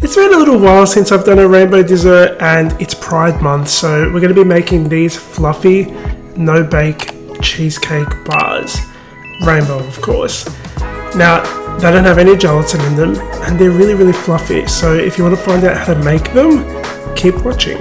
It's been a little while since I've done a rainbow dessert, and it's Pride Month, so we're going to be making these fluffy, no-bake cheesecake bars. Rainbow, of course. Now, they don't have any gelatin in them, and they're really, really fluffy, so if you want to find out how to make them, keep watching.